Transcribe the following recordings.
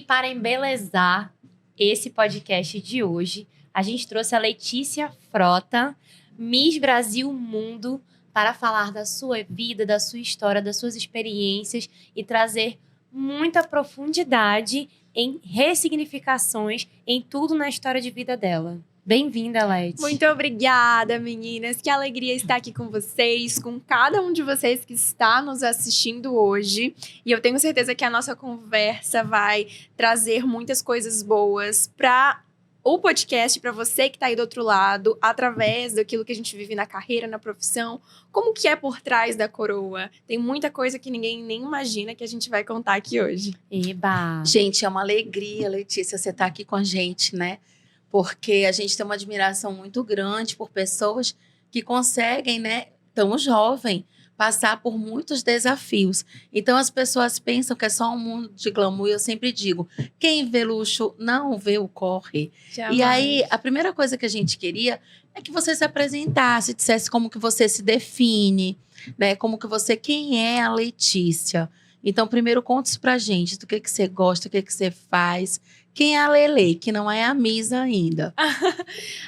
para embelezar esse podcast de hoje, a gente trouxe a Letícia Frota, Miss Brasil Mundo, para falar da sua vida, da sua história, das suas experiências e trazer muita profundidade em ressignificações em tudo na história de vida dela. Bem-vinda, Leti. Muito obrigada, meninas. Que alegria estar aqui com vocês, com cada um de vocês que está nos assistindo hoje. E eu tenho certeza que a nossa conversa vai trazer muitas coisas boas para o podcast, para você que está aí do outro lado, através daquilo que a gente vive na carreira, na profissão, como que é por trás da coroa. Tem muita coisa que ninguém nem imagina que a gente vai contar aqui hoje. Eba! Gente, é uma alegria, Letícia, você estar aqui com a gente, né? Porque a gente tem uma admiração muito grande por pessoas que conseguem, né, tão jovem, passar por muitos desafios. Então, as pessoas pensam que é só um mundo de glamour. Eu sempre digo, quem vê luxo não vê o corre. Jamais. E aí, a primeira coisa que a gente queria é que você se apresentasse, dissesse como que você se define, né, quem é a Letícia. Então, primeiro, conta isso pra gente, do que você gosta, o que você faz. Quem é a Lele, que não é a Miss ainda?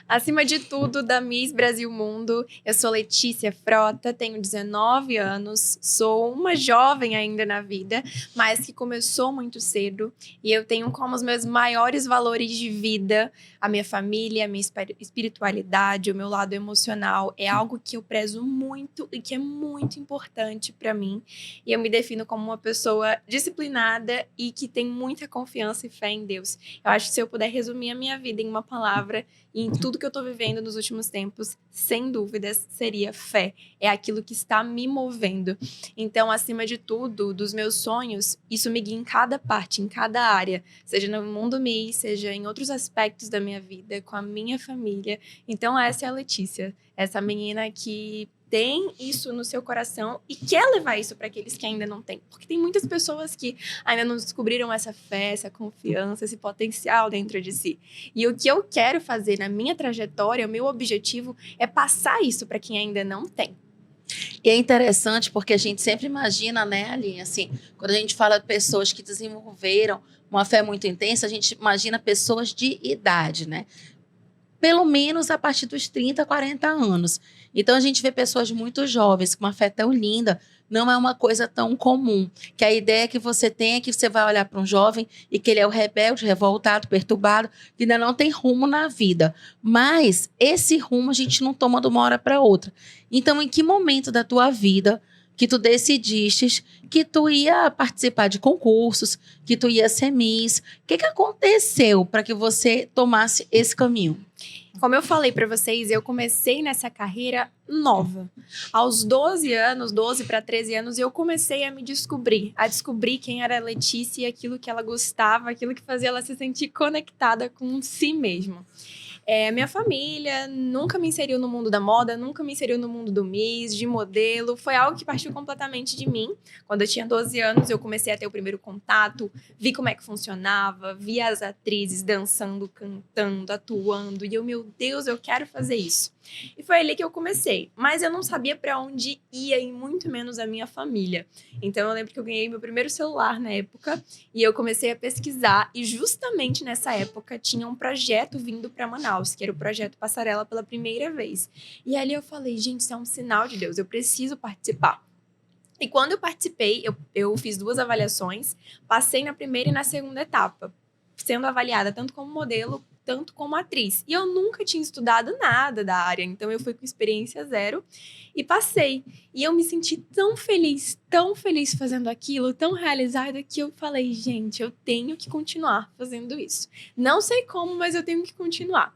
Acima de tudo, da Miss Brasil Mundo, eu sou Letícia Frota, tenho 19 anos, sou uma jovem ainda na vida, mas que começou muito cedo. E eu tenho como os meus maiores valores de vida a minha família, a minha espiritualidade, o meu lado emocional. É algo que eu prezo muito e que é muito importante para mim. E eu me defino como uma pessoa disciplinada e que tem muita confiança e fé em Deus. Eu acho que se eu puder resumir a minha vida em uma palavra e em tudo que eu tô vivendo nos últimos tempos, sem dúvidas, seria fé. É aquilo que está me movendo. Então, acima de tudo, dos meus sonhos, isso me guia em cada parte, em cada área. Seja no mundo Miss, seja em outros aspectos da minha vida, com a minha família. Então, essa é a Letícia. Essa menina que tem isso no seu coração e quer levar isso para aqueles que ainda não têm. Porque tem muitas pessoas que ainda não descobriram essa fé, essa confiança, esse potencial dentro de si. E o que eu quero fazer na minha trajetória, o meu objetivo é passar isso para quem ainda não tem. E é interessante porque a gente sempre imagina, né, Aline, assim, quando a gente fala de pessoas que desenvolveram uma fé muito intensa, a gente imagina pessoas de idade, né? Pelo menos a partir dos 30, 40 anos. Então, a gente vê pessoas muito jovens com uma fé tão linda, não é uma coisa tão comum. Que a ideia que você tem é que você vai olhar para um jovem e que ele é o rebelde, revoltado, perturbado, que ainda não tem rumo na vida. Mas esse rumo a gente não toma de uma hora para outra. Então, em que momento da tua vida que tu decidiste que tu ia participar de concursos, que tu ia ser Miss? O que aconteceu para que você tomasse esse caminho? Como eu falei para vocês, eu comecei nessa carreira nova. Aos 12 anos, 12 para 13 anos, eu comecei a me descobrir, a descobrir quem era a Letícia e aquilo que ela gostava, aquilo que fazia ela se sentir conectada com si mesma. Minha família nunca me inseriu no mundo da moda, nunca me inseriu no mundo do Miss, de modelo. Foi algo que partiu completamente de mim. Quando eu tinha 12 anos, eu comecei a ter o primeiro contato, vi como é que funcionava, vi as atrizes dançando, cantando, atuando. E eu, meu Deus, eu quero fazer isso. E foi ali que eu comecei. Mas eu não sabia para onde ia e muito menos a minha família. Então eu lembro que eu ganhei meu primeiro celular na época e eu comecei a pesquisar. E justamente nessa época tinha um projeto vindo para Manaus, que era o projeto Passarela pela primeira vez. E ali eu falei, gente, isso é um sinal de Deus, eu preciso participar. E quando eu participei, eu fiz 2 avaliações, passei na primeira e na segunda etapa, sendo avaliada tanto como modelo, tanto como atriz. E eu nunca tinha estudado nada da área, então eu fui com experiência zero e passei. E eu me senti tão feliz fazendo aquilo, tão realizada, que eu falei, gente, eu tenho que continuar fazendo isso. Não sei como, mas eu tenho que continuar.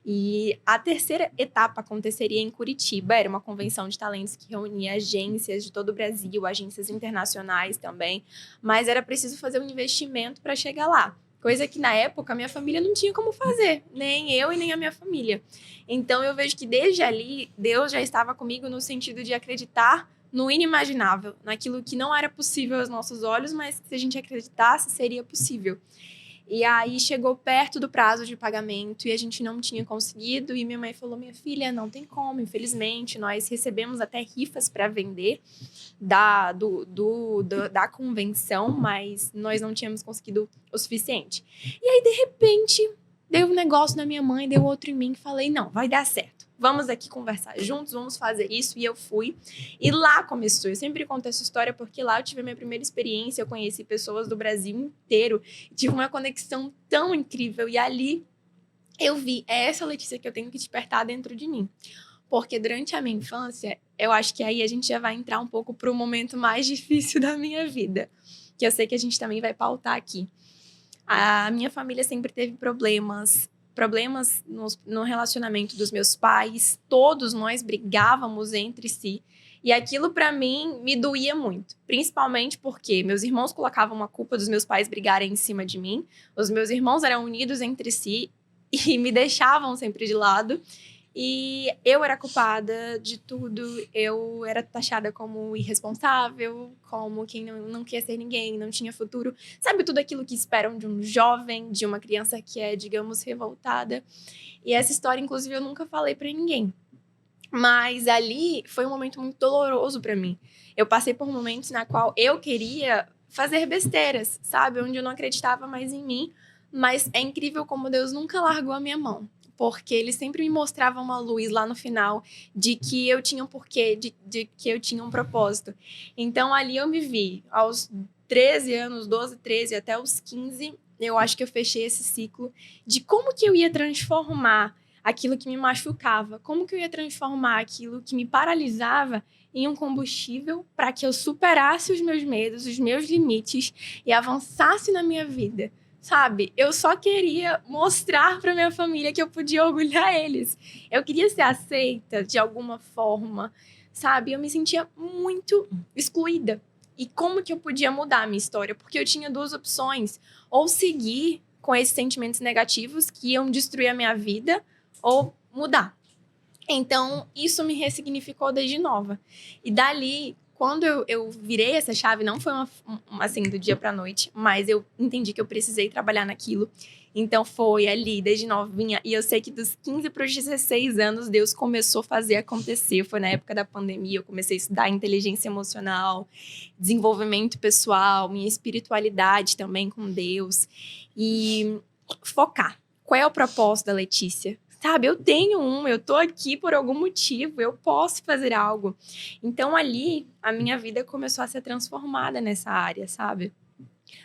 E a terceira etapa aconteceria em Curitiba, era uma convenção de talentos que reunia agências de todo o Brasil, agências internacionais também, mas era preciso fazer um investimento para chegar lá. Coisa que, na época, a minha família não tinha como fazer. Nem eu e nem a minha família. Então, eu vejo que, desde ali, Deus já estava comigo no sentido de acreditar no inimaginável. Naquilo que não era possível aos nossos olhos, mas que, se a gente acreditasse, seria possível. E aí chegou perto do prazo de pagamento e a gente não tinha conseguido. E minha mãe falou: minha filha, não tem como, infelizmente. Nós recebemos até rifas para vender da convenção, mas nós não tínhamos conseguido o suficiente. E aí, de repente, deu um negócio na minha mãe, deu outro em mim. Falei: não, vai dar certo. Vamos aqui conversar juntos, vamos fazer isso. E eu fui. E lá começou. Eu sempre conto essa história porque lá eu tive a minha primeira experiência. Eu conheci pessoas do Brasil inteiro. Tive uma conexão tão incrível. E ali eu vi, é essa Letícia que eu tenho que despertar dentro de mim. Porque durante a minha infância, eu acho que aí a gente já vai entrar um pouco para o momento mais difícil da minha vida. Que eu sei que a gente também vai pautar aqui. A minha família sempre teve problemas no relacionamento dos meus pais. Todos nós brigávamos entre si. E aquilo, para mim, me doía muito. Principalmente porque meus irmãos colocavam a culpa dos meus pais brigarem em cima de mim. Os meus irmãos eram unidos entre si e me deixavam sempre de lado. E eu era culpada de tudo. Eu era taxada como irresponsável, como quem não quer ser ninguém, não tinha futuro. Sabe, tudo aquilo que esperam de um jovem, de uma criança que é, digamos, revoltada. E essa história, inclusive, eu nunca falei pra ninguém. Mas ali foi um momento muito doloroso pra mim. Eu passei por momentos na qual eu queria fazer besteiras, sabe? Onde eu não acreditava mais em mim. Mas é incrível como Deus nunca largou a minha mão. Porque ele sempre me mostrava uma luz lá no final de que eu tinha um porquê, de que eu tinha um propósito. Então, ali eu me vi. Aos 13 anos, 12, 13, até os 15, eu acho que eu fechei esse ciclo de como que eu ia transformar aquilo que me machucava, como que eu ia transformar aquilo que me paralisava em um combustível para que eu superasse os meus medos, os meus limites e avançasse na minha vida. Sabe, eu só queria mostrar para minha família que eu podia orgulhar eles. Eu queria ser aceita de alguma forma, sabe? Eu me sentia muito excluída. E como que eu podia mudar a minha história? Porque eu tinha duas opções. Ou seguir com esses sentimentos negativos que iam destruir a minha vida, ou mudar. Então, isso me ressignificou desde nova. E dali, quando eu virei essa chave, não foi assim, do dia pra noite, mas eu entendi que eu precisei trabalhar naquilo. Então, foi ali, desde novinha. E eu sei que dos 15 para os 16 anos, Deus começou a fazer acontecer. Foi na época da pandemia, eu comecei a estudar inteligência emocional, desenvolvimento pessoal, minha espiritualidade também com Deus. E focar. Qual é o propósito da Letícia? Sabe, eu tô aqui por algum motivo, eu posso fazer algo. Então, ali, a minha vida começou a ser transformada nessa área, sabe?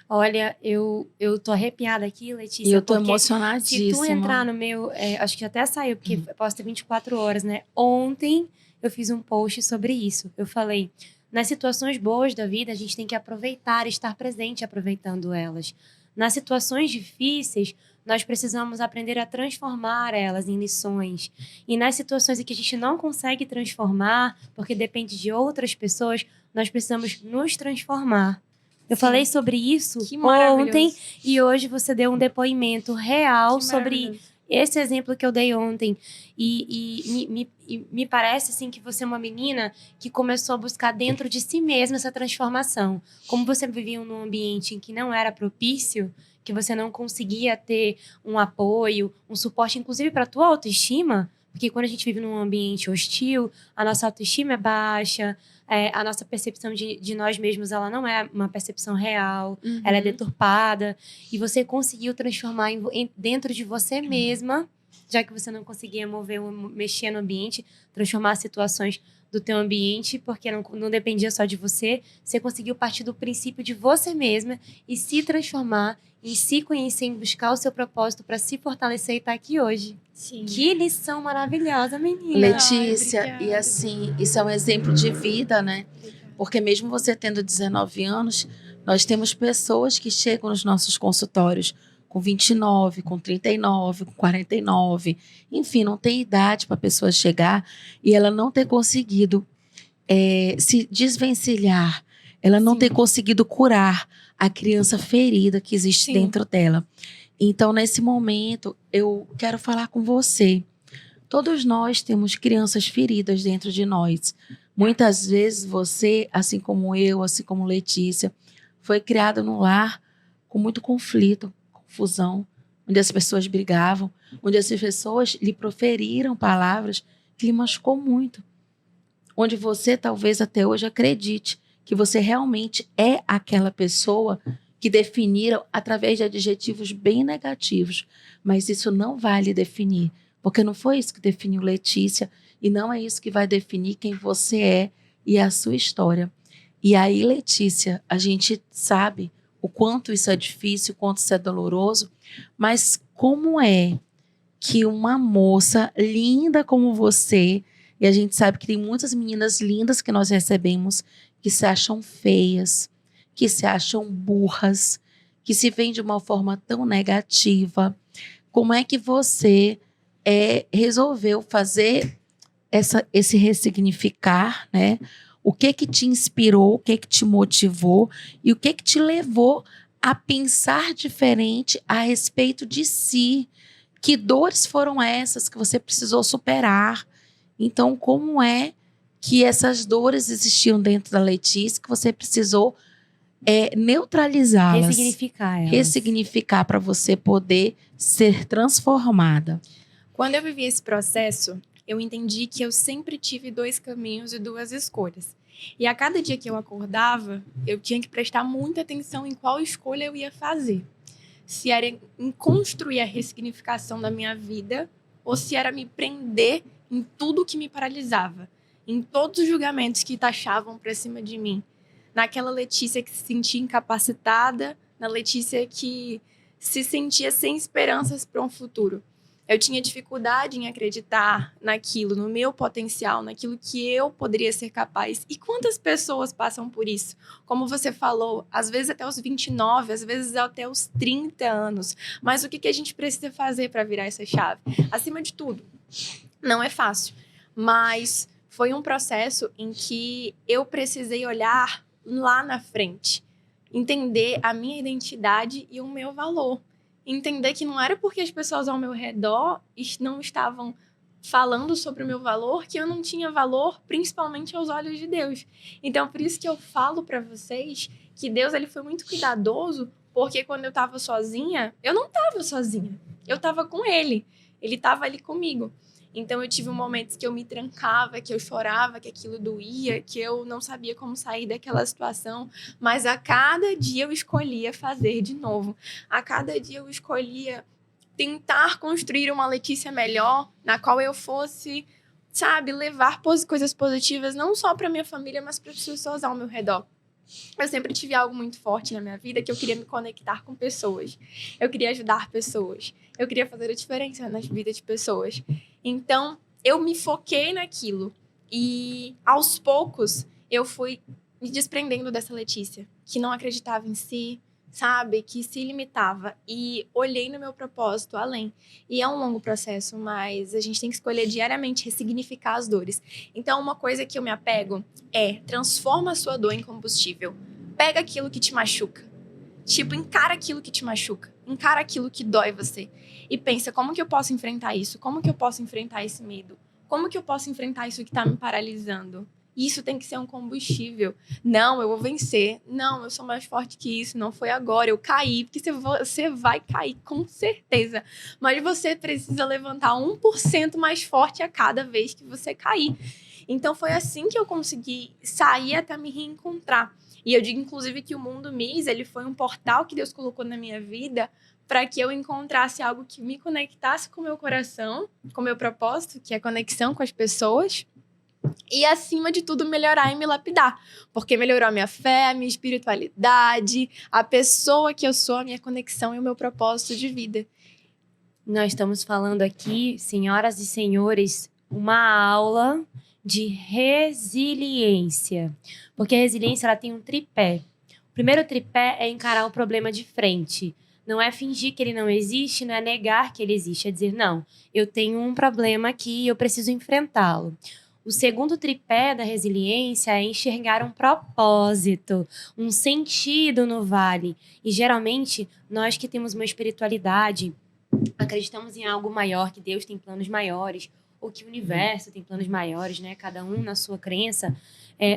Olha, eu tô arrepiada aqui, Letícia. E eu tô porque emocionadíssima. se tu entrar no meu... acho que até saiu, porque eu posso ter 24 horas, né? Ontem eu fiz um post sobre isso. Eu falei, nas situações boas da vida, a gente tem que aproveitar, estar presente aproveitando elas. Nas situações difíceis, nós precisamos aprender a transformar elas em lições. E nas situações em que a gente não consegue transformar, porque depende de outras pessoas, nós precisamos nos transformar. Eu falei sobre isso ontem e hoje você deu um depoimento real sobre esse exemplo que eu dei ontem. E me parece assim, que você é uma menina que começou a buscar dentro de si mesma essa transformação. Como você vivia num ambiente em que não era propício, que você não conseguia ter um apoio, um suporte, inclusive para a tua autoestima, porque quando a gente vive num ambiente hostil, a nossa autoestima é baixa, a nossa percepção de nós mesmos, ela não é uma percepção real, ela é deturpada, e você conseguiu transformar dentro de você mesma, já que você não conseguia mexer no ambiente, transformar as situações do teu ambiente, porque não dependia só de você, você conseguiu partir do princípio de você mesma e se transformar, em se conhecer, em buscar o seu propósito para se fortalecer e estar aqui hoje. Sim. Que lição maravilhosa, menina. Letícia, e assim, isso é um exemplo de vida, né? Porque mesmo você tendo 19 anos, nós temos pessoas que chegam nos nossos consultórios com 29, com 39, com 49. Enfim, não tem idade para a pessoa chegar e ela não ter conseguido se desvencilhar, ela não ter conseguido curar a criança ferida que existe dentro dela. Então, nesse momento, eu quero falar com você. Todos nós temos crianças feridas dentro de nós. Muitas vezes você, assim como eu, assim como Letícia, foi criada num lar com muito conflito confusão, onde as pessoas brigavam, onde as pessoas lhe proferiram palavras que lhe machucou muito. Onde você talvez até hoje acredite que você realmente é aquela pessoa que definiram através de adjetivos bem negativos. Mas isso não vai lhe definir, porque não foi isso que definiu Letícia e não é isso que vai definir quem você é e a sua história. E aí, Letícia, a gente sabe o quanto isso é difícil, o quanto isso é doloroso, mas como é que uma moça linda como você, e a gente sabe que tem muitas meninas lindas que nós recebemos que se acham feias, que se acham burras, que se veem de uma forma tão negativa. Como é que você resolveu fazer esse ressignificar, né? O que te inspirou, o que te motivou e o que te levou a pensar diferente a respeito de si? Que dores foram essas que você precisou superar? Então, como é que essas dores existiam dentro da Letícia que você precisou neutralizá-las? Ressignificar para você poder ser transformada. Quando eu vivi esse processo, eu entendi que eu sempre tive 2 caminhos e 2 escolhas. E a cada dia que eu acordava, eu tinha que prestar muita atenção em qual escolha eu ia fazer. Se era em construir a ressignificação da minha vida ou se era me prender em tudo que me paralisava, em todos os julgamentos que taxavam para cima de mim. Naquela Letícia que se sentia incapacitada, na Letícia que se sentia sem esperanças para um futuro. Eu tinha dificuldade em acreditar naquilo, no meu potencial, naquilo que eu poderia ser capaz. E quantas pessoas passam por isso? Como você falou, às vezes até os 29, às vezes até os 30 anos. Mas o que a gente precisa fazer para virar essa chave? Acima de tudo, não é fácil, mas foi um processo em que eu precisei olhar lá na frente, entender a minha identidade e o meu valor. Entender que não era porque as pessoas ao meu redor não estavam falando sobre o meu valor que eu não tinha valor, principalmente aos olhos de Deus. Então, por isso que eu falo para vocês que Deus ele foi muito cuidadoso, porque quando eu estava sozinha, eu não estava sozinha. Eu estava com Ele. Ele estava ali comigo. Então, eu tive momentos que eu me trancava, que eu chorava, que aquilo doía, que eu não sabia como sair daquela situação. Mas a cada dia eu escolhia fazer de novo. A cada dia eu escolhia tentar construir uma Letícia melhor, na qual eu fosse, sabe, levar coisas positivas, não só para minha família, mas para as pessoas ao meu redor. Eu sempre tive algo muito forte na minha vida, que eu queria me conectar com pessoas. Eu queria ajudar pessoas. Eu queria fazer a diferença nas vidas de pessoas. Então, eu me foquei naquilo. E, aos poucos, eu fui me desprendendo dessa Letícia, que não acreditava em si, sabe? Que se limitava. E olhei no meu propósito além. E é um longo processo, mas a gente tem que escolher diariamente ressignificar as dores. Então, uma coisa que eu me apego transforma a sua dor em combustível. Pega aquilo que te machuca. Tipo, encara aquilo que te machuca. Encara aquilo que dói você. E pensa, como que eu posso enfrentar isso? Como que eu posso enfrentar esse medo? Como que eu posso enfrentar isso que tá me paralisando? Isso tem que ser um combustível. Não, eu vou vencer. Não, eu sou mais forte que isso. Não foi agora, eu caí. Porque você vai cair, com certeza. Mas você precisa levantar 1% mais forte a cada vez que você cair. Então, foi assim que eu consegui sair até me reencontrar. E eu digo, inclusive, que o Mundo Miss, ele foi um portal que Deus colocou na minha vida para que eu encontrasse algo que me conectasse com o meu coração, com o meu propósito, que é a conexão com as pessoas. E, acima de tudo, melhorar e me lapidar. Porque melhorou a minha fé, a minha espiritualidade, a pessoa que eu sou, a minha conexão e o meu propósito de vida. Nós estamos falando aqui, senhoras e senhores, uma aula de resiliência. Porque a resiliência ela tem um tripé. O primeiro tripé é encarar o problema de frente. Não é fingir que ele não existe, não é negar que ele existe. É dizer, não, eu tenho um problema aqui e eu preciso enfrentá-lo. O segundo tripé da resiliência é enxergar um propósito, um sentido no vale. E, geralmente, nós que temos uma espiritualidade, acreditamos em algo maior, que Deus tem planos maiores, ou que o universo tem planos maiores, né? Cada um na sua crença.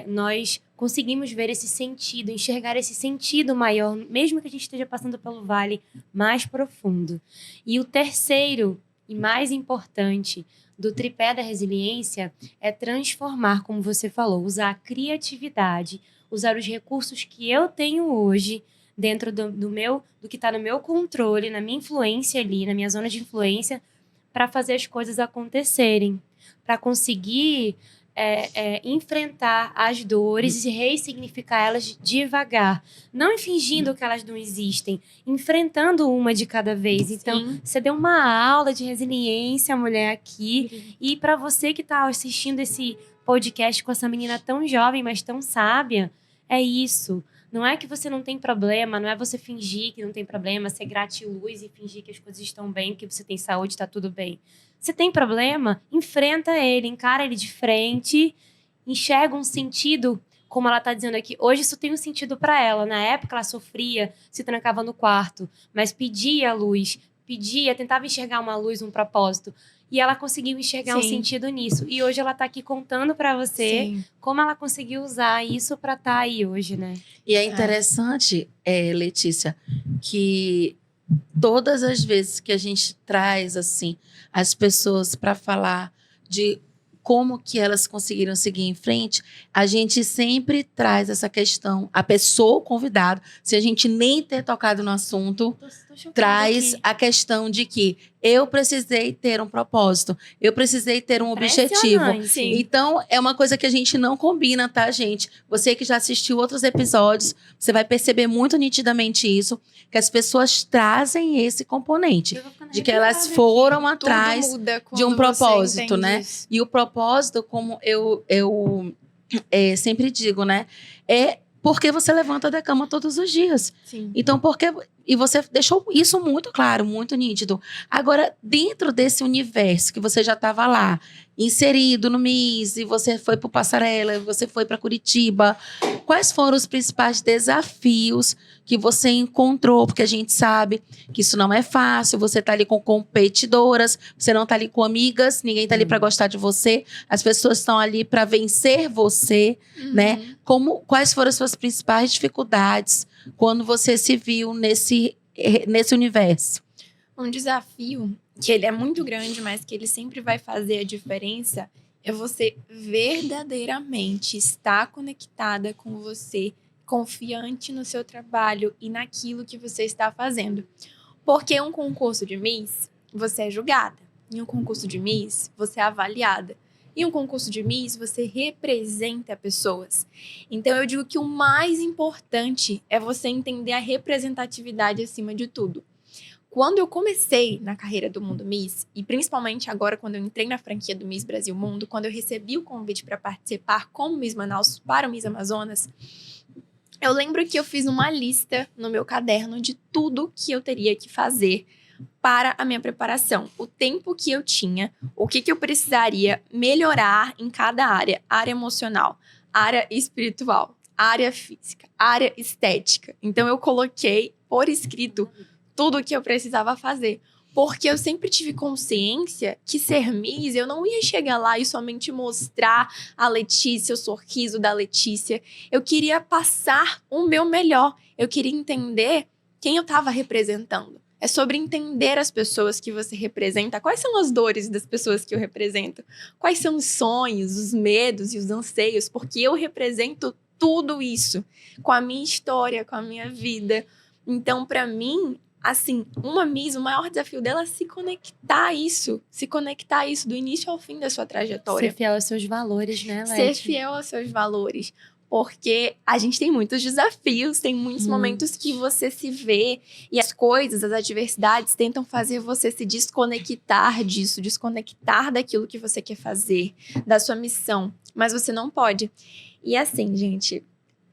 nós conseguimos ver esse sentido, enxergar esse sentido maior, mesmo que a gente esteja passando pelo vale mais profundo. E o terceiro e mais importante do tripé da resiliência é transformar, como você falou, usar a criatividade, usar os recursos que eu tenho hoje dentro do que está no meu controle, na minha influência ali, na minha zona de influência, para fazer as coisas acontecerem, para conseguir enfrentar as dores e ressignificar elas devagar. Não fingindo que elas não existem, enfrentando uma de cada vez. Então, você deu uma aula de resiliência, mulher, aqui. E para você que está assistindo esse podcast com essa menina tão jovem, mas tão sábia, é isso. Não é que você não tem problema, não é você fingir que não tem problema, ser gratiluz e fingir que as coisas estão bem, que você tem saúde, está tudo bem. Você tem problema? Enfrenta ele, encara ele de frente, enxerga um sentido, como ela está dizendo aqui. Hoje isso tem um sentido para ela. Na época ela sofria, se trancava no quarto, mas pedia luz, tentava enxergar uma luz, um propósito. E ela conseguiu enxergar um sentido nisso. E hoje ela está aqui contando para você como ela conseguiu usar isso para estar aí hoje, né? E é interessante, Letícia, que todas as vezes que a gente traz assim as pessoas para falar de como que elas conseguiram seguir em frente, a gente sempre traz essa questão, a pessoa, o convidado, se a gente nem ter tocado no assunto, traz a questão de que eu precisei ter um propósito, eu precisei ter um objetivo. Então, é uma coisa que a gente não combina, tá, gente? Você que já assistiu outros episódios, você vai perceber muito nitidamente isso, que as pessoas trazem esse componente, de que elas foram atrás de um propósito, né? Isso. E o propósito, como eu sempre digo, né? É porque você levanta da cama todos os dias. Sim. Então, e você deixou isso muito claro, muito nítido. Agora, dentro desse universo que você já estava lá, inserido no MIS, e você foi para o Passarela, você foi para Curitiba, quais foram os principais desafios que você encontrou? Porque a gente sabe que isso não é fácil, você está ali com competidoras, você não está ali com amigas, ninguém está ali para gostar de você, as pessoas estão ali para vencer você, né? Quais foram as suas principais dificuldades quando você se viu nesse universo? Um desafio que ele é muito grande, mas que ele sempre vai fazer a diferença, é você verdadeiramente estar conectada com você, confiante no seu trabalho e naquilo que você está fazendo. Porque um concurso de Miss, você é julgada. Em um concurso de Miss, você é avaliada. Em um concurso de Miss, você representa pessoas. Então, eu digo que o mais importante é você entender a representatividade acima de tudo. Quando eu comecei na carreira do Mundo Miss, e principalmente agora quando eu entrei na franquia do Miss Brasil Mundo, quando eu recebi o convite para participar como Miss Manaus para o Miss Amazonas, eu lembro que eu fiz uma lista no meu caderno de tudo que eu teria que fazer para a minha preparação. O tempo que eu tinha, o que eu precisaria melhorar em cada área. Área emocional, área espiritual, área física, área estética. Então eu coloquei por escrito tudo o que eu precisava fazer. Porque eu sempre tive consciência que ser Miss, eu não ia chegar lá e somente mostrar a Letícia, o sorriso da Letícia. Eu queria passar o meu melhor. Eu queria entender quem eu estava representando. É sobre entender as pessoas que você representa. Quais são as dores das pessoas que eu represento? Quais são os sonhos, os medos e os anseios? Porque eu represento tudo isso com a minha história, com a minha vida. Então, para mim, assim, uma Miss, o maior desafio dela é se conectar a isso do início ao fim da sua trajetória. Ser fiel aos seus valores, né, Leti? Ser fiel aos seus valores. Porque a gente tem muitos desafios, tem muitos momentos que você se vê e as coisas, as adversidades tentam fazer você se desconectar disso, desconectar daquilo que você quer fazer, da sua missão. Mas você não pode. E assim, gente,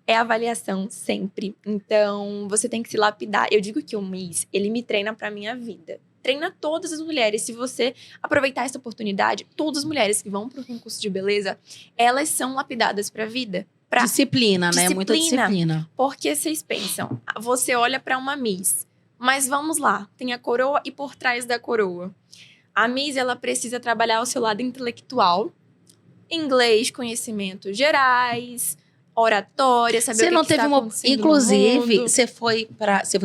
é avaliação sempre. Então, você tem que se lapidar. Eu digo que o Miss, ele me treina pra minha vida. Treina todas as mulheres. Se você aproveitar essa oportunidade, todas as mulheres que vão para o concurso de beleza, elas são lapidadas pra vida. Disciplina, né? Muita disciplina. Porque vocês pensam, você olha para uma Miss, mas vamos lá, tem a coroa e por trás da coroa. A Miss, ela precisa trabalhar o seu lado intelectual Inglês, conhecimentos gerais, oratória, saber Você o que não que teve tá uma. acontecendo no Inclusive, mundo. você foi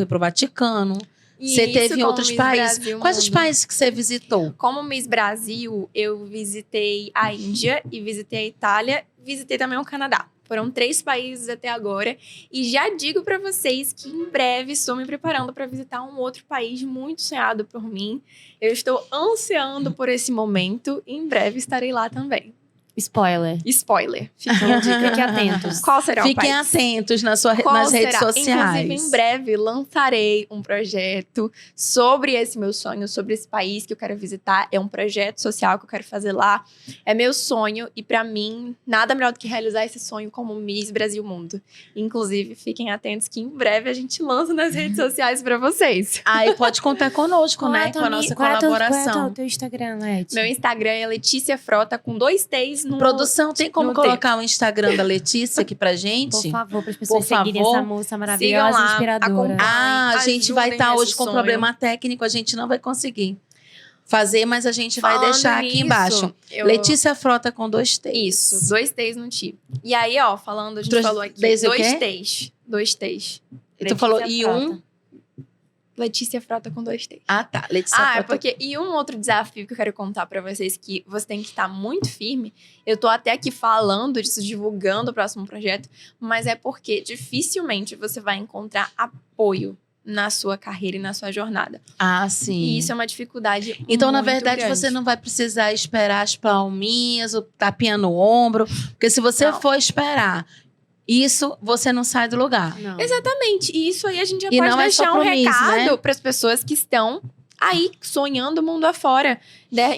pro Vaticano. Você Isso, teve em como outros Miss países. Brasil Quais os Mundo. países que você visitou? Como Miss Brasil, eu visitei a Índia e visitei a Itália, visitei também o Canadá. Foram 3 países até agora. E já digo para vocês que em breve estou me preparando para visitar um outro país muito sonhado por mim. Eu estou ansiando por esse momento e em breve estarei lá também. Spoiler. Spoiler. Fiquem a dica. Fiquem atentos. Qual será o Fiquem país? atentos nas Qual redes será? sociais. Inclusive, em breve, lançarei um projeto sobre esse meu sonho, sobre esse país que eu quero visitar. É um projeto social que eu quero fazer lá. É meu sonho e, pra mim, nada melhor do que realizar esse sonho como Miss Brasil Mundo. Inclusive, fiquem atentos que em breve a gente lança nas redes sociais pra vocês. Aí pode contar conosco, Qual é né? a tua Com a nossa qual é colaboração. o teu Instagram, Leti? Meu Instagram é Letícia Frota, com 2 T's no... Produção, tem como no colocar o Instagram da Letícia aqui pra gente? Por favor, para as pessoas Por seguirem favor. essa moça Sigam maravilhosa e lá, inspiradora. acompanhem. A gente vai Ajudem estar nesse hoje com sonho. problema técnico, a gente não vai conseguir fazer, mas a gente vai Falando deixar aqui nisso, embaixo. eu- Letícia Frota com 2 T's. Isso, 2 T's no T. E aí, ó, falando, a gente Dois- falou aqui, desde o 2 quê? T's. 2 T's. E tu falou Letícia e um. Frota. Letícia Frota com 2 T's. Ah, tá. Letícia Ah, é Frota. porque... E um outro desafio que eu quero contar pra vocês, que você tem que estar muito firme. Eu tô até aqui falando disso, divulgando o próximo projeto, mas é porque dificilmente você vai encontrar apoio na sua carreira e na sua jornada. Ah, sim. E isso é uma dificuldade Então, na muito verdade, grande. você não vai precisar esperar as palminhas, o tapinha no ombro. Porque se você Não. for esperar isso, você não sai do lugar. Não. Exatamente. E isso aí a gente já E pode não é só deixar um pro Miss, recado né? para as pessoas que estão aí sonhando o mundo afora.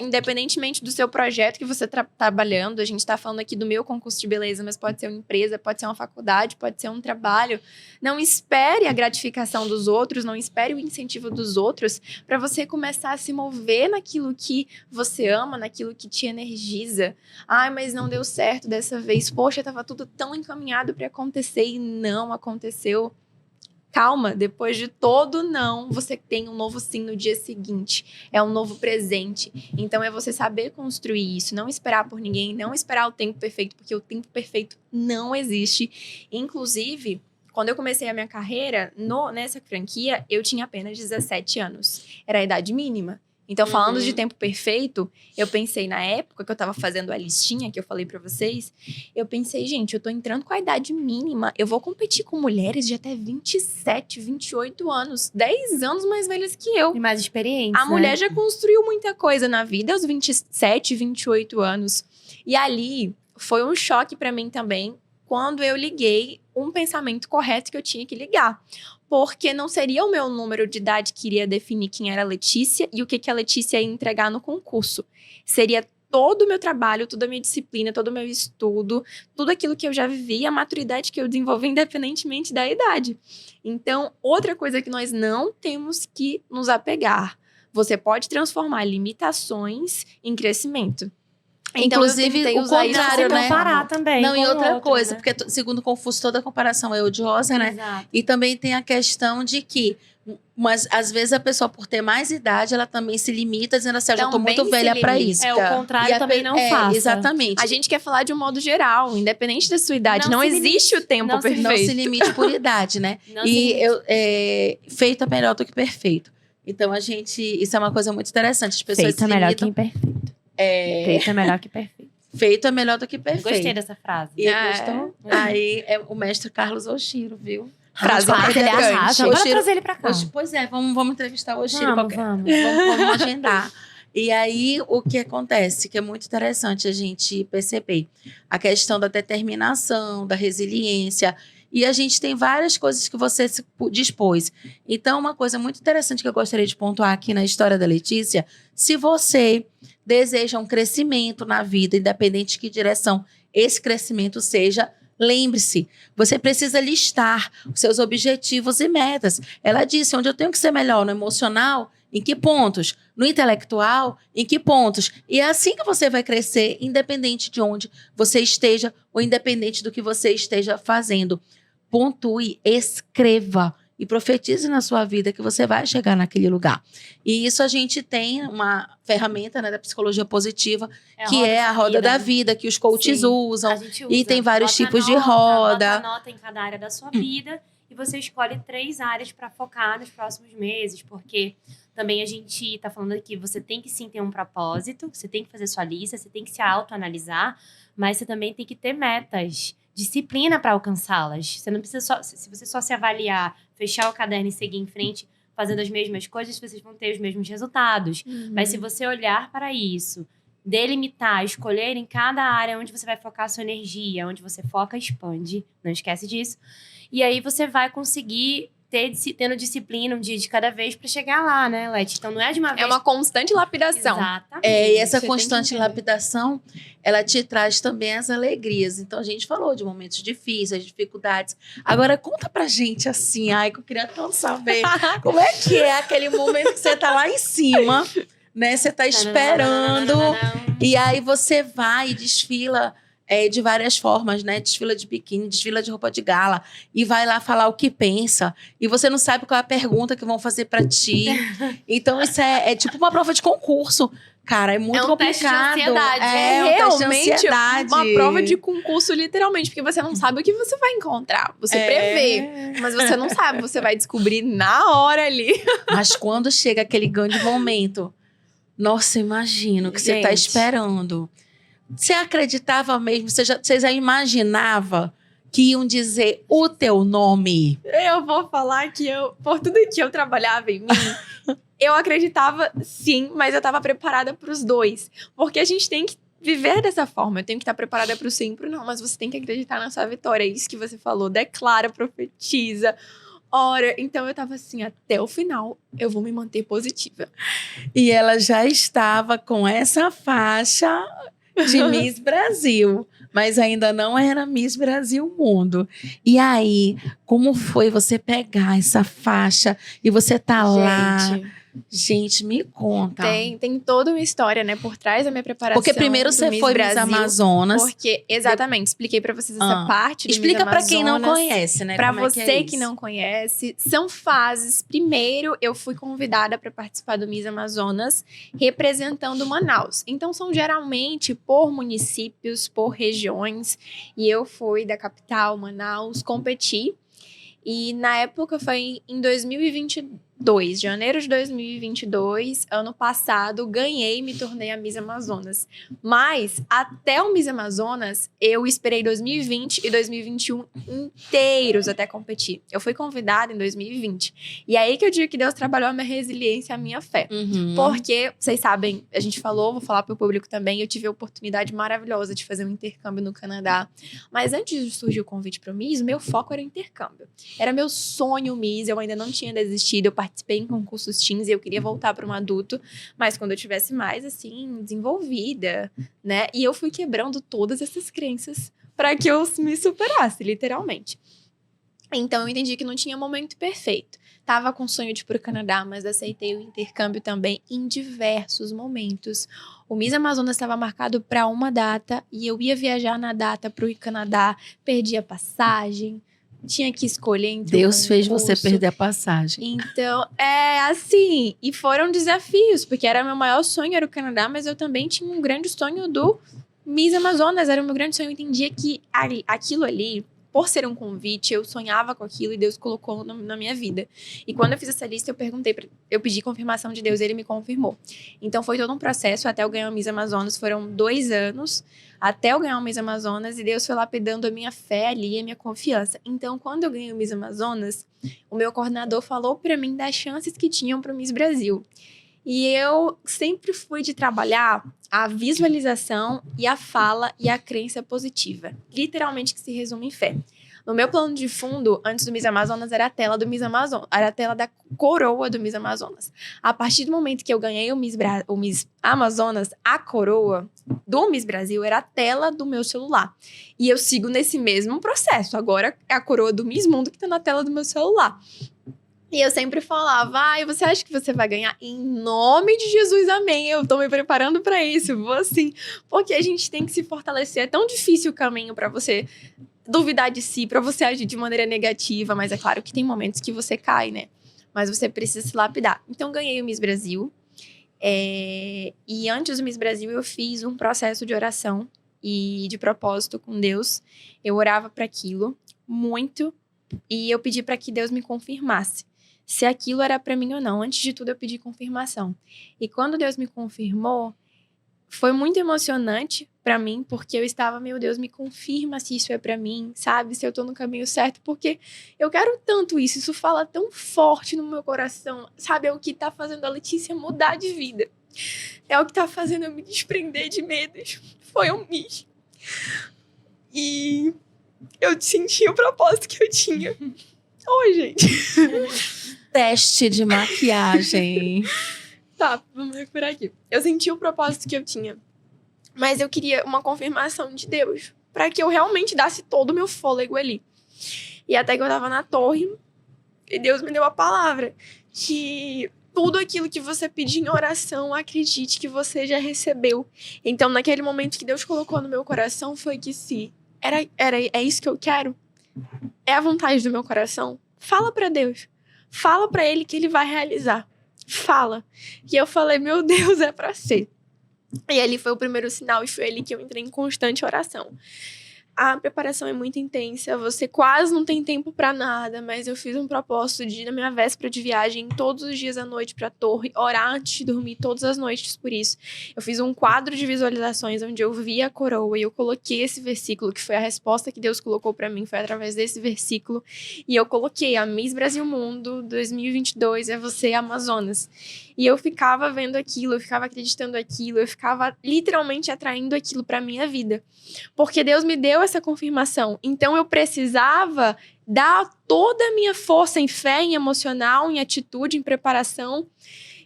Independentemente do seu projeto que você está trabalhando, a gente está falando aqui do meu concurso de beleza, mas pode ser uma empresa, pode ser uma faculdade, pode ser um trabalho. Não espere a gratificação dos outros, não espere o incentivo dos outros para você começar a se mover naquilo que você ama, naquilo que te energiza. Ai, mas não deu certo dessa vez. Poxa, estava tudo tão encaminhado para acontecer e não aconteceu. Calma, depois de todo não, você tem um novo sim no dia seguinte. É um novo presente. Então é você saber construir isso, não esperar por ninguém, não esperar o tempo perfeito, porque o tempo perfeito não existe. Inclusive, quando eu comecei a minha carreira nessa franquia, eu tinha apenas 17 anos. Era a idade mínima. Então, falando de tempo perfeito, eu pensei na época que eu tava fazendo a listinha que eu falei pra vocês, eu pensei, gente, eu tô entrando com a idade mínima, eu vou competir com mulheres de até 27, 28 anos, 10 anos mais velhas que eu. E mais experiente, A mulher já construiu muita coisa na vida aos 27, 28 anos. E ali foi um choque pra mim também, quando eu liguei um pensamento correto que eu tinha que ligar. Porque não seria o meu número de idade que iria definir quem era a Letícia e o que a Letícia ia entregar no concurso. Seria todo o meu trabalho, toda a minha disciplina, todo o meu estudo, tudo aquilo que eu já vivi, a maturidade que eu desenvolvi independentemente da idade. Então, outra coisa que nós não temos que nos apegar. Você pode transformar limitações em crescimento. Então, Inclusive, eu tentei o usar isso contrário, se né? comparar também. Não, e com outra outro, coisa, né? porque segundo Confúcio, toda comparação é odiosa, né? Exato. E também tem a questão de que, mas às vezes a pessoa, por ter mais idade, ela também se limita, dizendo assim, eu já tô Também muito se velha pra limita. isso. É, o contrário também não faça. Exatamente. A gente quer falar de um modo geral, independente da sua idade. Não Não, se existe o tempo não se perfeito. Não se limite por idade, né? Não se E limite. feito é melhor do que perfeito. Então, isso é uma coisa muito interessante. As pessoas Feito é se melhor que limitam. imperfeito. É, Feito é melhor que perfeito. feito é melhor do que perfeito. Gostei dessa frase. E Ah, gostou? Aí é o mestre Carlos Oshiro, viu? Frase Claro que ele marcante. arrasa. Bora Oshiro- trazer ele pra cá. Pois é, vamos entrevistar o Oshiro. Vamos, vamos. Vamos agendar. E aí, o que acontece, que é muito interessante a gente perceber, a questão da determinação, da resiliência, e a gente tem várias coisas que você se dispôs. Então, uma coisa muito interessante que eu gostaria de pontuar aqui na história da Letícia, se você deseja um crescimento na vida, independente de que direção esse crescimento seja, lembre-se, você precisa listar os seus objetivos e metas. Ela disse, onde eu tenho que ser melhor no emocional, em que pontos? No intelectual, em que pontos? E é assim que você vai crescer, independente de onde você esteja ou independente do que você esteja fazendo. Pontue, escreva. e profetize na sua vida que você vai chegar naquele lugar. E isso a gente tem uma ferramenta, né, da psicologia positiva, que é a roda da vida, que os coaches usam. A gente usa. E tem vários Bota tipos de nota, roda. Bota nota em cada área da sua vida e você escolhe 3 áreas para focar nos próximos meses, porque também a gente está falando aqui, você tem que sim ter um propósito, você tem que fazer sua lista, você tem que se autoanalisar, mas você também tem que ter metas, disciplina para alcançá-las. Você não precisa só, se você só se avaliar, fechar o caderno e seguir em frente fazendo as mesmas coisas, vocês vão ter os mesmos resultados. Mas se você olhar para isso, delimitar, escolher em cada área onde você vai focar a sua energia, onde você foca, expande, não esquece disso. E aí você vai conseguir tendo disciplina um dia de cada vez para chegar lá, né, Leti? Então não é de uma vez. É uma constante lapidação. Exatamente. E essa Você constante lapidação, ela te traz também as alegrias. Então, a gente falou de momentos difíceis, dificuldades. Agora, conta pra gente assim, ai, que eu queria tanto saber. Como é que é aquele momento que você tá lá em cima, né? Você tá esperando. E aí, você vai e desfila de várias formas, né? Desfila de biquíni, desfila de roupa de gala. E vai lá falar o que pensa. E você não sabe qual é a pergunta que vão fazer pra ti. Então, isso é tipo uma prova de concurso. Cara, é muito complicado. Teste de ansiedade. É um teste de ansiedade. Uma prova de concurso, literalmente. Porque você não sabe o que você vai encontrar. Você prevê, mas você não sabe. Você vai descobrir na hora ali. Mas quando chega aquele grande momento, nossa, imagino que você tá esperando. Você acreditava mesmo? Você já imaginava que iam dizer o teu nome? Eu vou falar que por tudo que eu trabalhava em mim, eu acreditava sim, mas eu tava preparada pros dois. Porque a gente tem que viver dessa forma. Eu tenho que estar preparada pro sim e pro não, mas você tem que acreditar na sua vitória. É isso que você falou. Declara, profetiza, ora. Então eu tava assim, até o final, eu vou me manter positiva. E ela já estava com essa faixa de Miss Brasil, mas ainda não era Miss Brasil Mundo. E aí, como foi você pegar essa faixa e você tá lá? Gente, me conta. Tem toda uma história, né, por trás da minha preparação. Porque primeiro você foi Miss Amazonas. Porque, exatamente, expliquei pra vocês essa parte do Explica Miss Amazonas. pra quem não conhece, né? Pra como você é que não conhece, são fases. Primeiro, eu fui convidada para participar do Miss Amazonas, representando Manaus. Então, são geralmente por municípios, por regiões. E eu fui da capital, Manaus, competi. E na época foi em 2022, janeiro de 2022, ano passado, ganhei e me tornei a Miss Amazonas. Mas, até o Miss Amazonas, eu esperei 2020 e 2021 inteiros até competir. Eu fui convidada em 2020. E aí que eu digo que Deus trabalhou a minha resiliência, a minha fé. Porque, vocês sabem, a gente falou, vou falar pro público também, eu tive a oportunidade maravilhosa de fazer um intercâmbio no Canadá. Mas antes de surgir o convite pro Miss, meu foco era o intercâmbio. Era meu sonho Miss, eu ainda não tinha desistido, eu participei em concursos teens e eu queria voltar para um adulto, mas quando eu tivesse mais, assim, desenvolvida, né? E eu fui quebrando todas essas crenças para que eu me superasse, literalmente. Então, eu entendi que não tinha momento perfeito. Tava com sonho de ir pro Canadá, mas aceitei o intercâmbio também em diversos momentos. O Miss Amazonas estava marcado para uma data e eu ia viajar na data pro Canadá, perdi a passagem, tinha que escolher entre Deus fez você perder a passagem. Então, assim, e foram desafios, porque era meu maior sonho, era o Canadá, mas eu também tinha um grande sonho do Miss Amazonas, era o meu grande sonho. Eu entendia que aquilo ali, por ser um convite, eu sonhava com aquilo e Deus colocou na minha vida. E quando eu fiz essa lista, eu pedi confirmação de Deus e Ele me confirmou. Então, foi todo um processo até eu ganhar o Miss Amazonas. Foram 2 anos até eu ganhar o Miss Amazonas e Deus foi lapidando a minha fé ali, a minha confiança. Então, quando eu ganhei o Miss Amazonas, o meu coordenador falou para mim das chances que tinham para o Miss Brasil. E eu sempre fui de trabalhar a visualização e a fala e a crença positiva. Literalmente que se resume em fé. No meu plano de fundo, antes do Miss Amazonas, era a tela do Miss Amazonas. Era a tela da coroa do Miss Amazonas. A partir do momento que eu ganhei o Miss Amazonas, a coroa do Miss Brasil era a tela do meu celular. E eu sigo nesse mesmo processo. Agora é a coroa do Miss Mundo que tá na tela do meu celular. E eu sempre falava, você acha que você vai ganhar? Em nome de Jesus, amém. Eu tô me preparando pra isso, vou assim. Porque a gente tem que se fortalecer. É tão difícil o caminho pra você duvidar de si, pra você agir de maneira negativa. Mas é claro que tem momentos que você cai, né? Mas você precisa se lapidar. Então, ganhei o Miss Brasil. E antes do Miss Brasil, eu fiz um processo de oração e de propósito com Deus. Eu orava para aquilo muito e eu pedi para que Deus me confirmasse se aquilo era para mim ou não. Antes de tudo, eu pedi confirmação. E quando Deus me confirmou, foi muito emocionante pra mim, porque eu estava, meu Deus, me confirma se isso é pra mim, sabe? Se eu tô no caminho certo, porque eu quero tanto isso, isso fala tão forte no meu coração, sabe? É o que tá fazendo a Letícia mudar de vida. É o que tá fazendo eu me desprender de medos. Foi um Miss. E eu senti o propósito que eu tinha. Oi, gente. Teste de maquiagem. Tá, vamos recuperar aqui. Eu senti o propósito que eu tinha. Mas eu queria uma confirmação de Deus. Pra que eu realmente dasse todo o meu fôlego ali. E até que eu tava na torre. E Deus me deu a palavra. Que tudo aquilo que você pedir em oração, acredite que você já recebeu. Então, naquele momento que Deus colocou no meu coração, foi que se é isso que eu quero. É a vontade do meu coração. Fala pra Deus. Fala pra Ele que Ele vai realizar. Fala. E eu falei, meu Deus, é pra ser. E ali foi o primeiro sinal e foi ali que eu entrei em constante oração. A preparação é muito intensa, você quase não tem tempo pra nada, mas eu fiz um propósito de ir na minha véspera de viagem todos os dias à noite pra torre, orar antes de dormir todas as noites por isso. Eu fiz um quadro de visualizações onde eu vi a coroa e eu coloquei esse versículo, que foi a resposta que Deus colocou pra mim, foi através desse versículo. E eu coloquei a Miss Brasil Mundo 2022 é você, Amazonas. E eu ficava vendo aquilo, eu ficava acreditando aquilo, eu ficava literalmente atraindo aquilo pra minha vida. Porque Deus me deu essa confirmação. Então eu precisava dar toda a minha força em fé, em emocional, em atitude, em preparação.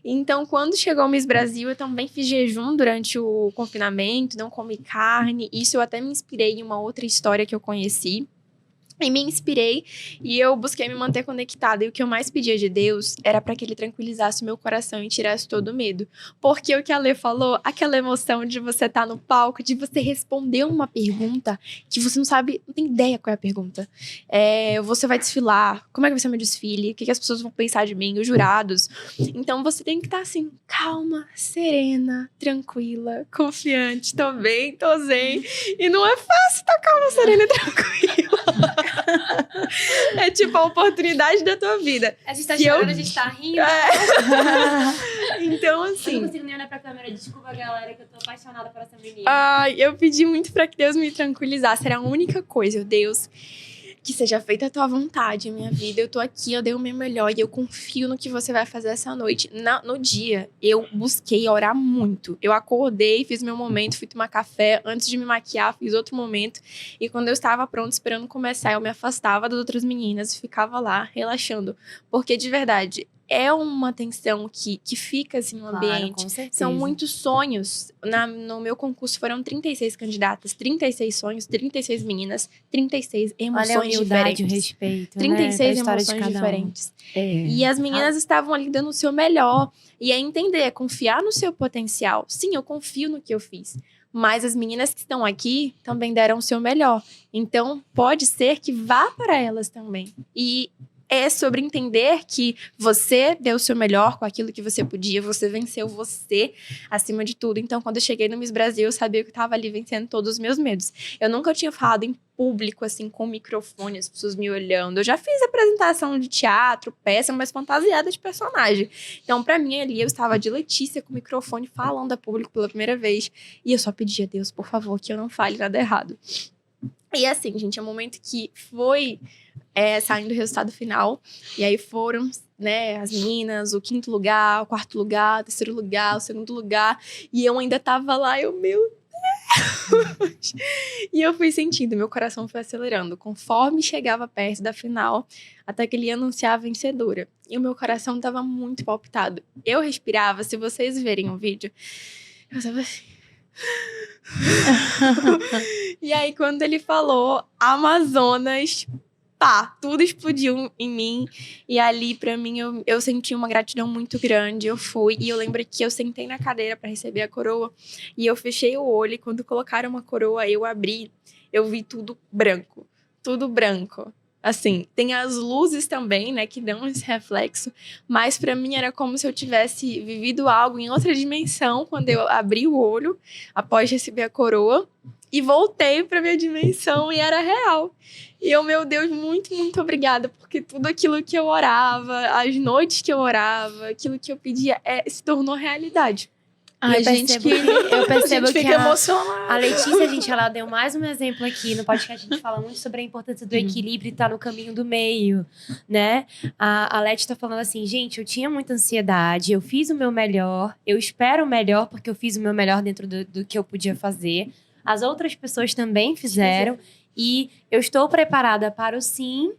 Então, quando chegou o Miss Brasil, eu também fiz jejum durante o confinamento, não comi carne. Isso eu até me inspirei em uma outra história que eu conheci. E me inspirei e eu busquei me manter conectada. E o que eu mais pedia de Deus era para que Ele tranquilizasse o meu coração e tirasse todo o medo. Porque o que a Lê falou, aquela emoção de você estar no palco, de você responder uma pergunta que você não sabe, não tem ideia qual é a pergunta. Você vai desfilar, como é que vai ser o meu desfile? O que as pessoas vão pensar de mim, os jurados? Então você tem que estar assim, calma, serena, tranquila, confiante. Tô bem, tô zen. E não é fácil estar calma, serena e tranquila. É tipo a oportunidade da tua vida. A gente tá chorando, a gente tá rindo. Então, Eu assim... não consigo nem olhar pra câmera. Desculpa, galera, que eu tô apaixonada por essa menina. Eu pedi muito pra que Deus me tranquilizasse. Era a única coisa. Deus, que seja feita a tua vontade, minha vida. Eu tô aqui, eu dei o meu melhor e eu confio no que você vai fazer essa noite. No dia, eu busquei orar muito. Eu acordei, fiz meu momento, fui tomar café. Antes de me maquiar, fiz outro momento. E quando eu estava pronta, esperando começar, eu me afastava das outras meninas e ficava lá, relaxando. Porque, de verdade, é uma tensão que fica, assim, no ambiente. Com certeza. São muitos sonhos. No meu concurso foram 36 candidatas, 36 sonhos, 36 meninas, 36 emoções Olha a humildade, diferentes. o respeito, 36 né? emoções diferentes. É. E as meninas estavam ali dando o seu melhor. E é entender, é confiar no seu potencial. Sim, eu confio no que eu fiz. Mas as meninas que estão aqui também deram o seu melhor. Então, pode ser que vá para elas também. E é sobre entender que você deu o seu melhor com aquilo que você podia, você venceu você acima de tudo. Então, quando eu cheguei no Miss Brasil, eu sabia que eu estava ali vencendo todos os meus medos. Eu nunca tinha falado em público, assim, com microfone, as pessoas me olhando. Eu já fiz apresentação de teatro, peça, mas fantasiada de personagem. Então, pra mim, ali, eu estava de Letícia com o microfone falando a público pela primeira vez. E eu só pedi a Deus, por favor, que eu não fale nada errado. E assim, gente, é um momento que foi saindo o resultado final. E aí foram, né, as meninas, o 5º lugar, o 4º lugar, o 3º lugar, o 2º lugar. E eu ainda tava lá, meu Deus! E eu fui sentindo, meu coração foi acelerando. Conforme chegava perto da final, até que ele ia anunciar a vencedora. E o meu coração tava muito palpitado. Eu respirava, se vocês verem o vídeo, eu tava assim... E aí, quando ele falou Amazonas, pá, tudo explodiu em mim. E ali, pra mim, eu senti uma gratidão muito grande. Eu fui, e eu lembro que eu sentei na cadeira pra receber a coroa. E eu fechei o olho, e quando colocaram uma coroa, eu abri, eu vi tudo branco. tudo branco. Assim, tem as luzes também, né, que dão esse reflexo, mas pra mim era como se eu tivesse vivido algo em outra dimensão quando eu abri o olho após receber a coroa e voltei pra minha dimensão e era real. E eu, meu Deus, muito, muito obrigada, porque tudo aquilo que eu orava, as noites que eu orava, aquilo que eu pedia, se tornou realidade. Ai, eu gente, percebo que fica emocionada. a Letícia, gente, ela deu mais um exemplo aqui no podcast. A gente fala muito sobre a importância do equilíbrio e estar no caminho do meio, né? A Leti tá falando assim, gente, eu tinha muita ansiedade, eu fiz o meu melhor, eu espero o melhor porque eu fiz o meu melhor dentro do que eu podia fazer. As outras pessoas também fizeram e eu estou preparada para o sim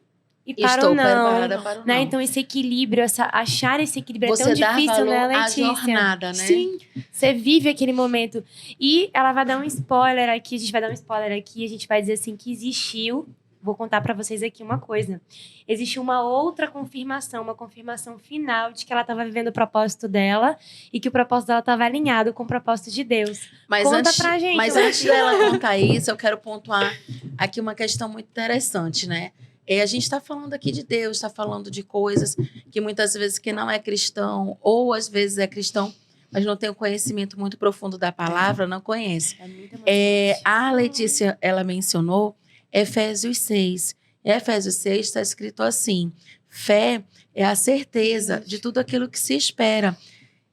e para o não. Preparada para o né? não. Então, esse equilíbrio, achar esse equilíbrio Você é tão dá difícil, valor né, à Letícia? jornada, né? Sim. Você vive aquele momento. E ela vai dar um spoiler aqui, a gente vai dar um spoiler aqui, a gente vai dizer assim que existiu. Vou contar pra vocês aqui uma coisa. Existiu uma outra confirmação, uma confirmação final de que ela estava vivendo o propósito dela e que o propósito dela estava alinhado com o propósito de Deus. Conta pra gente. Mas Leti. antes dela contar isso, eu quero pontuar aqui uma questão muito interessante, né? A gente está falando aqui de Deus, está falando de coisas que muitas vezes que não é cristão, ou às vezes é cristão, mas não tem um conhecimento muito profundo da palavra, não conhece. É muito emocionante. A Letícia, ela mencionou Efésios 6. Em Efésios 6 está escrito assim, fé é a certeza de tudo aquilo que se espera.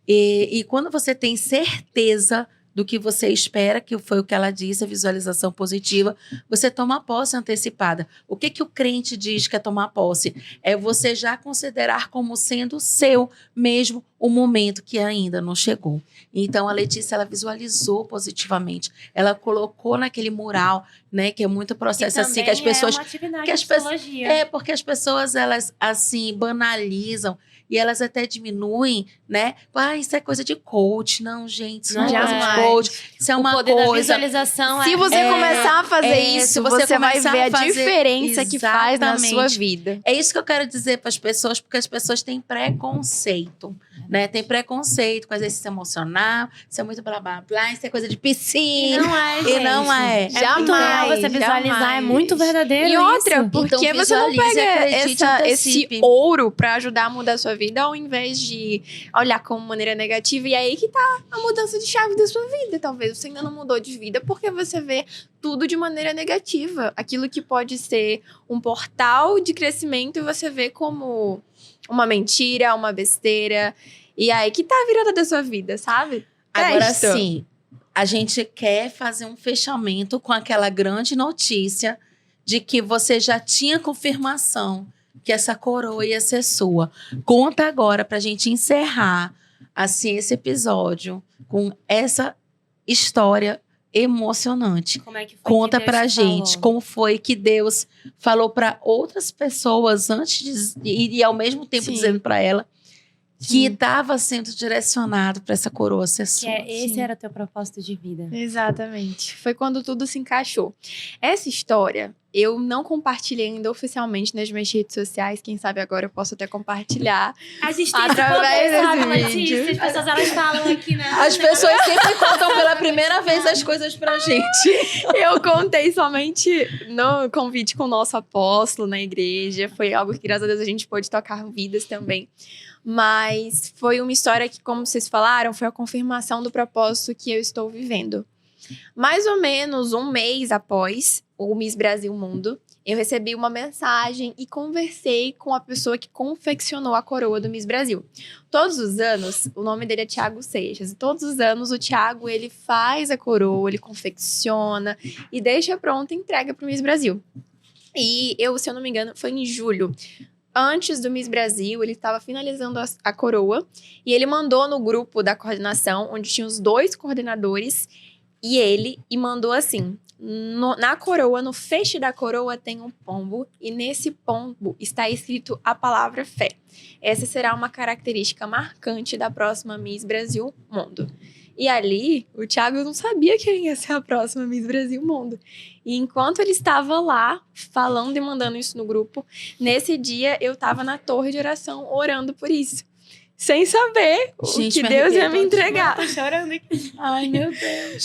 E quando você tem certeza do que você espera, que foi o que ela disse, a visualização positiva, você toma posse antecipada. O que o crente diz que é tomar posse? É você já considerar como sendo seu mesmo o momento que ainda não chegou. Então, a Letícia, ela visualizou positivamente. Ela colocou naquele mural, né, que é muito processo assim, que as pessoas... É uma atividade que as de psicologia. porque as pessoas, elas, assim, banalizam e elas até diminuem, né? Isso é coisa de coach. Não, gente, isso não é coisa de Jamais. coach. Isso é uma o poder da coisa... Se visualização você começar a fazer isso, você vai começar ver a a fazer- diferença que faz na sua Exatamente. vida. É isso que eu quero dizer para as pessoas, porque as pessoas têm preconceito, né? Tem preconceito com exercício emocional, isso é muito blá, blá, blá, isso é coisa de E piscina. não é, E não gente. é. É muito real Jamais, você visualizar, jamais. é muito verdadeiro E outra, isso. porque Então, você não visualize, pega acredite, esse antecipe. ouro pra ajudar a mudar a sua vida, ao invés de olhar como maneira negativa. E aí que tá a mudança de chave da sua vida. Talvez você ainda não mudou de vida porque você vê tudo de maneira negativa. Aquilo que pode ser um portal de crescimento e você vê como uma mentira, uma besteira. E aí que tá a virada da sua vida, sabe? Agora Testa. sim, a gente quer fazer um fechamento com aquela grande notícia de que você já tinha confirmação que essa coroa ia ser sua. Conta agora pra gente encerrar assim esse episódio com essa história emocionante. Como é que foi Conta que Deus pra te gente falou? como foi que Deus falou pra outras pessoas antes e ao mesmo tempo Sim. dizendo pra ela que Sim. estava sendo direcionado pra essa coroa ser Que sua. esse Sim. era o teu propósito de vida. Exatamente. Foi quando tudo se encaixou. Essa história eu não compartilhei ainda oficialmente nas minhas redes sociais. Quem sabe agora eu posso até compartilhar. A gente tem Através esse poder, sabe, desse Letícia? vídeo. As pessoas, elas falam aqui, né? As pessoas sempre contam pela primeira vez as coisas pra gente. Eu contei somente no convite com o nosso apóstolo na igreja. Foi algo que, graças a Deus, a gente pôde tocar vidas também. Mas foi uma história que, como vocês falaram, foi a confirmação do propósito que eu estou vivendo. Mais ou menos um mês após o Miss Brasil Mundo, eu recebi uma mensagem e conversei com a pessoa que confeccionou a coroa do Miss Brasil. Todos os anos, o nome dele é Thiago Seixas, e todos os anos o Thiago, ele faz a coroa, ele confecciona e deixa pronta e entrega para o Miss Brasil. E eu, se eu não me engano, foi em julho. Antes do Miss Brasil, ele estava finalizando a coroa e ele mandou no grupo da coordenação, onde tinha os 2 coordenadores e mandou assim: na coroa, no feixe da coroa tem um pombo e nesse pombo está escrito a palavra fé. Essa será uma característica marcante da próxima Miss Brasil Mundo. E ali, o Thiago não sabia quem ia ser a próxima Miss Brasil Mundo. E enquanto ele estava lá, falando e mandando isso no grupo, nesse dia eu estava na torre de oração orando por isso. sem saber Gente, o que me Deus ia arrepiei me entregar. Tô chorando aqui. Ai, meu Deus.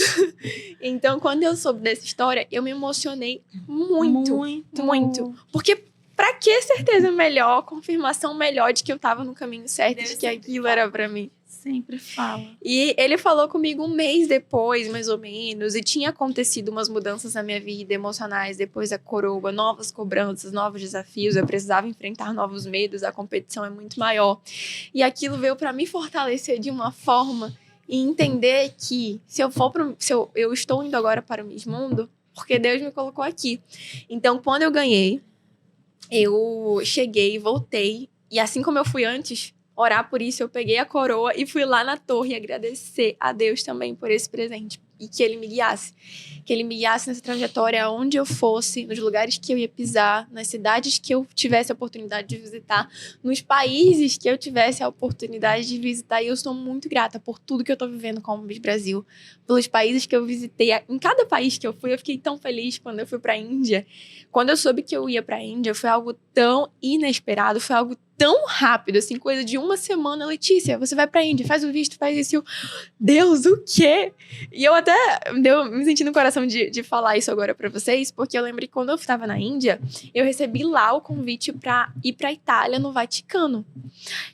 Então, quando eu soube dessa história, eu me emocionei muito. Porque pra que certeza melhor, confirmação melhor de que eu tava no caminho certo, Deus de que sempre aquilo era pra mim. Sempre fala. E ele falou comigo um mês depois, mais ou menos, e tinha acontecido umas mudanças na minha vida emocionais depois da coroa, novas cobranças, novos desafios, eu precisava enfrentar novos medos, a competição é muito maior. E aquilo veio pra me fortalecer de uma forma e entender que eu estou indo agora para o Miss Mundo, porque Deus me colocou aqui. Então, quando eu ganhei, eu cheguei, voltei, e assim como eu fui antes, orar por isso, eu peguei a coroa e fui lá na torre agradecer a Deus também por esse presente. E que ele me guiasse. Que ele me guiasse nessa trajetória aonde eu fosse, nos lugares que eu ia pisar, nas cidades que eu tivesse a oportunidade de visitar, nos países que eu tivesse a oportunidade de visitar. E eu sou muito grata por tudo que eu tô vivendo como Miss Brasil, pelos países que eu visitei. Em cada país que eu fui, eu fiquei tão feliz quando eu fui pra Índia. Quando eu soube que eu ia pra Índia, foi algo tão inesperado, foi algo tão rápido, assim, coisa de uma semana. Letícia, você vai pra Índia, faz o visto, faz isso. Deus, o quê? E eu até me senti no coração de falar isso agora pra vocês, porque eu lembro que quando eu estava na Índia, eu recebi lá o convite pra ir pra Itália, no Vaticano.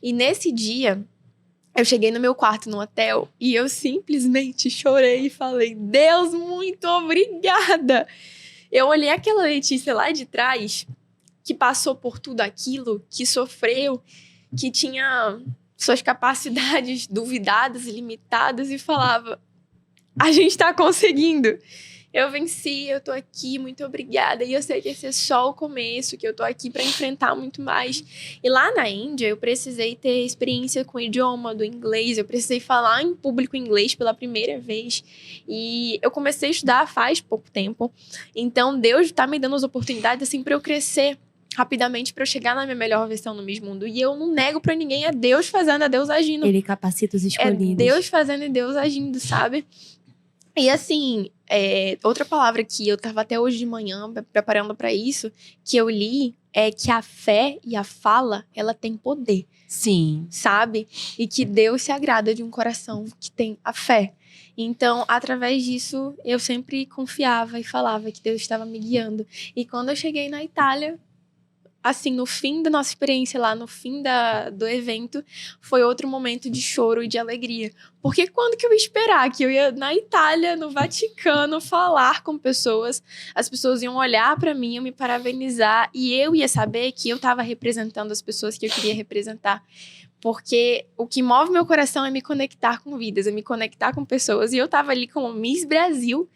E nesse dia, eu cheguei no meu quarto no hotel e eu simplesmente chorei e falei, Deus, muito obrigada! Eu olhei aquela Letícia lá de trás, que passou por tudo aquilo, que sofreu, que tinha suas capacidades duvidadas e limitadas e falava, a gente tá conseguindo. Eu venci, eu tô aqui, muito obrigada. E eu sei que esse é só o começo, que eu tô aqui pra enfrentar muito mais. E lá na Índia, eu precisei ter experiência com o idioma do inglês. Eu precisei falar em público inglês pela primeira vez. E eu comecei a estudar faz pouco tempo. Então, Deus tá me dando as oportunidades, assim, pra eu crescer rapidamente, pra eu chegar na minha melhor versão no Miss Mundo. E eu não nego pra ninguém, é Deus fazendo, é Deus agindo. Ele capacita os escolhidos. É Deus fazendo e Deus agindo, sabe? E assim, outra palavra que eu tava até hoje de manhã preparando pra isso, que eu li, é que a fé e a fala, ela tem poder. Sim. Sabe? E que Deus se agrada de um coração que tem a fé. Então, através disso, eu sempre confiava e falava que Deus estava me guiando. E quando eu cheguei na Itália, assim, no fim da nossa experiência lá, no fim do evento, foi outro momento de choro e de alegria. Porque quando que eu ia esperar que eu ia na Itália, no Vaticano, falar com pessoas, as pessoas iam olhar pra mim, iam me parabenizar, e eu ia saber que eu tava representando as pessoas que eu queria representar. Porque o que move meu coração é me conectar com vidas, é me conectar com pessoas. E eu tava ali como Miss Brasil,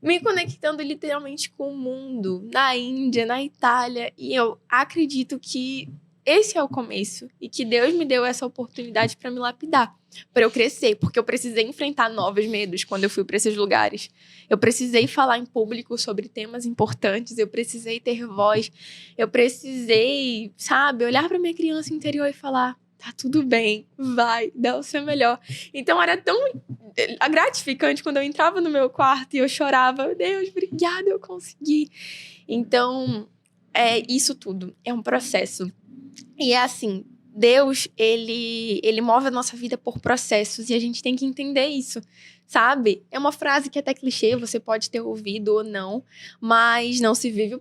me conectando literalmente com o mundo, na Índia, na Itália. E eu acredito que esse é o começo. E que Deus me deu essa oportunidade para me lapidar, para eu crescer. Porque eu precisei enfrentar novos medos quando eu fui para esses lugares. Eu precisei falar em público sobre temas importantes. Eu precisei ter voz. Eu precisei, sabe, olhar para minha criança interior e falar, tá tudo bem, vai, dá o seu melhor. Então era tão gratificante quando eu entrava no meu quarto e eu chorava, Deus, obrigada, eu consegui. Então, isso tudo é um processo. E é assim, Deus, ele move a nossa vida por processos e a gente tem que entender isso, sabe? É uma frase que é até clichê, você pode ter ouvido ou não, mas não se vive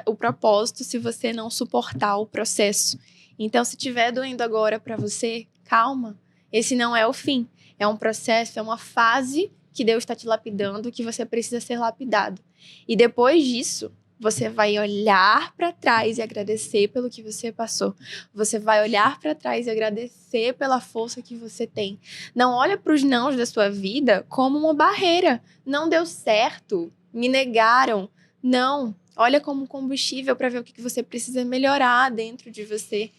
o propósito se você não suportar o processo. Então, se estiver doendo agora para você, calma. Esse não é o fim. É um processo, é uma fase que Deus está te lapidando, que você precisa ser lapidado. E depois disso, você vai olhar para trás e agradecer pelo que você passou. Você vai olhar para trás e agradecer pela força que você tem. Não olha para os nãos da sua vida como uma barreira. Não deu certo, me negaram. Não. Olha como combustível para ver o que você precisa melhorar dentro de você.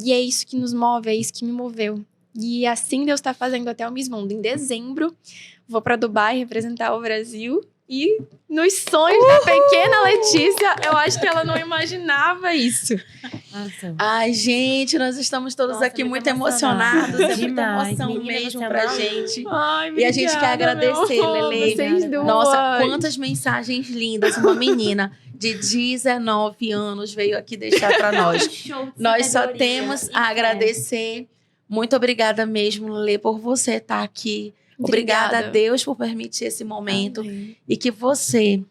E é isso que nos move, é isso que me moveu. E assim Deus está fazendo até o Miss Mundo. Em dezembro, vou para Dubai representar o Brasil. E nos sonhos da pequena Letícia, eu acho que ela não imaginava isso. Nossa. Ai, gente, nós estamos todos aqui muito emocionados. É muita Demais, emoção menina, mesmo você pra é gente. Ai, E a gente quer agradecer, Lele. Vocês duas. Nossa, quantas mensagens lindas. Uma menina de 19 anos veio aqui deixar pra nós. Nós só temos a agradecer. Muito obrigada mesmo, Lê, por você estar aqui. Obrigada a Deus por permitir esse momento. Amém. E que você...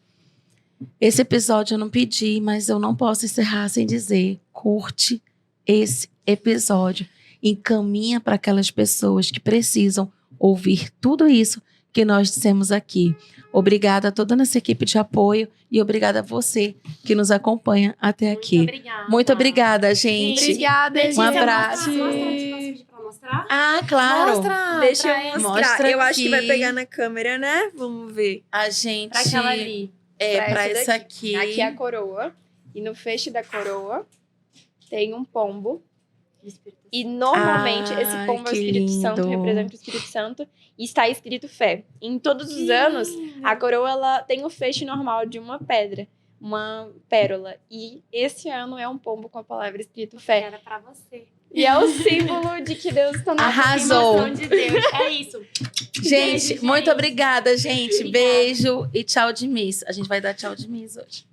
Esse episódio eu não pedi, mas eu não posso encerrar sem dizer: curte esse episódio. Encaminha para aquelas pessoas que precisam ouvir tudo isso que nós dissemos aqui. Obrigada a toda a nossa equipe de apoio e obrigada a você que nos acompanha até aqui. Muito obrigada. Muito obrigada, gente. Obrigada, Letícia, abraço. Mostra antes, posso pedir pra mostrar? Ah, claro. Mostra Deixa pra eu ele. mostrar. Mostra Eu acho que vai aqui. pegar na câmera, né? Vamos ver. A gente... Pra aquela ali. Pra essa esse daqui. aqui. Aqui é a coroa. E no feixe da coroa tem um pombo. E normalmente Ai, esse pombo é o que Espírito Santo, lindo. representa o Espírito Santo. E está escrito fé. Em todos os anos, a coroa ela tem o feixe normal de uma pedra. Uma pérola. E esse ano é um pombo com a palavra escrito fé. Era pra você. E é o símbolo de que Deus está na Arrasou. Confirmação de Deus. É isso. Gente, Beijo, muito gente. obrigada, gente. Obrigada. Beijo e tchau de Miss. A gente vai dar tchau de Miss hoje.